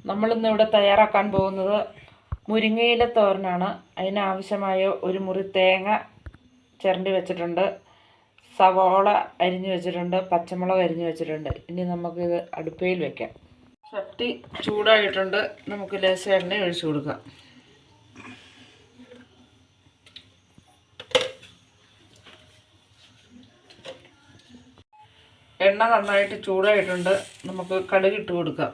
നമ്മളിന്നിവിടെ തയ്യാറാക്കാൻ പോകുന്നത് മുരിങ്ങയില തോരനാണ്. അതിനാവശ്യമായ ഒരു മുറി തേങ്ങ ചിരണ്ടി വെച്ചിട്ടുണ്ട്, സവാള അരിഞ്ഞു വെച്ചിട്ടുണ്ട്, പച്ചമുളക് അരിഞ്ഞു വെച്ചിട്ടുണ്ട്. ഇനി നമുക്കിത് അടുപ്പയിൽ വെക്കാം. ചട്ടി ചൂടായിട്ടുണ്ട്. നമുക്ക് ലേശം എണ്ണ ഒഴിച്ചു കൊടുക്കാം. എണ്ണ നന്നായിട്ട് ചൂടായിട്ടുണ്ട്. നമുക്ക് കടുക് ഇട്ട് കൊടുക്കാം.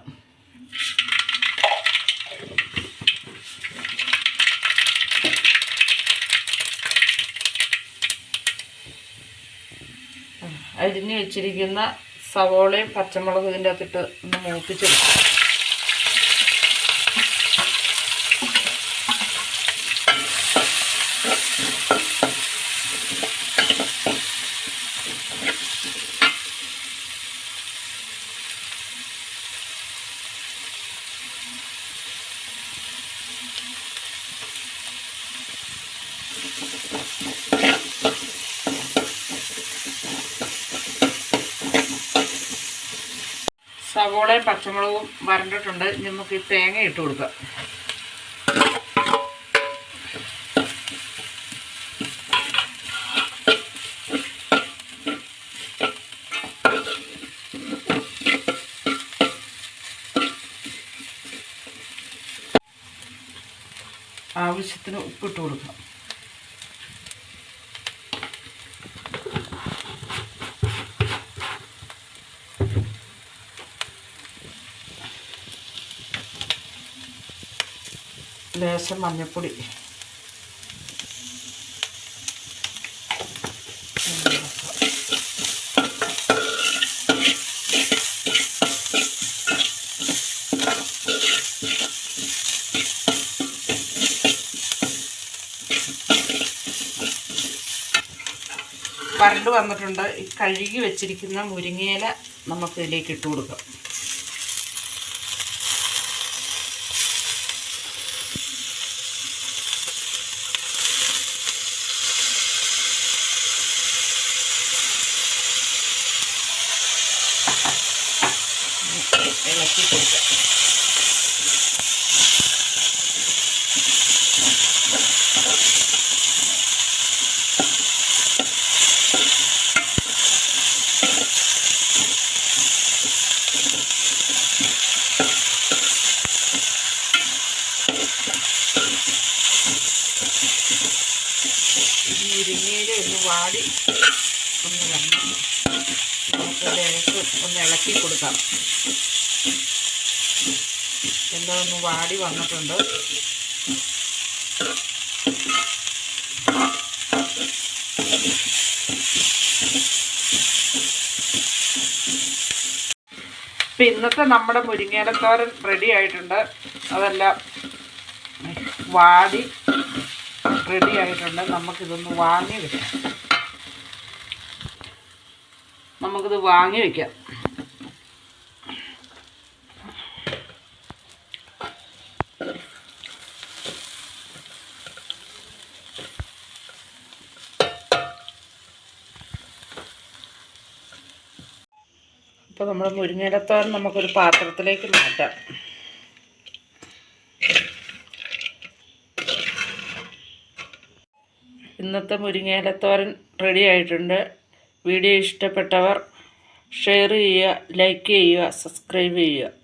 അരിഞ്ഞ് വെച്ചിരിക്കുന്ന സവോളയും പച്ചമുളകും ഇതിൻ്റെ അകത്തിട്ട് ഒന്ന് മൂപ്പിച്ചെടുക്കും. സവോളയും പച്ചമുളകും വരണ്ടിട്ടുണ്ട്. നമുക്ക് ഈ തേങ്ങ ഇട്ട് കൊടുക്കാം. ആവശ്യത്തിന് ഉപ്പിട്ട് കൊടുക്കാം. ലേശം മഞ്ഞൾപ്പൊടി, വരണ്ട് വന്നിട്ടുണ്ട്. ഈ കഴുകി വെച്ചിരിക്കുന്ന മുരിങ്ങയില നമുക്ക് ഇതിലേക്ക് ഇട്ട് കൊടുക്കാം. ഇളക്കി കൊടുക്കാം. മുരിങ്ങയില ഒന്ന് വാടി ഒന്ന് വരണം. നമുക്ക് ലേശം ഒന്ന് ഇളക്കി കൊടുക്കാം. എല്ലാം ഒന്ന് വാടി വന്നിട്ടുണ്ട്. ഇപ്പം ഇന്നത്തെ നമ്മുടെ മുരിങ്ങയിലത്തോരൻ റെഡി ആയിട്ടുണ്ട്. അതെല്ലാം വാടി റെഡി ആയിട്ടുണ്ട്. നമുക്കിതൊന്ന് വാങ്ങി വെക്കാം. നമുക്കിത് വാങ്ങി വയ്ക്കാം. അപ്പോൾ നമ്മുടെ മുരിങ്ങയിലത്തോരൻ നമുക്കൊരു പാത്രത്തിലേക്ക് മാറ്റാം. ഇന്നത്തെ മുരിങ്ങയിലത്തോരൻ റെഡി ആയിട്ടുണ്ട്. വീഡിയോ ഇഷ്ടപ്പെട്ടവർ ഷെയർ ചെയ്യുക, ലൈക്ക് ചെയ്യുക, സബ്സ്ക്രൈബ് ചെയ്യുക.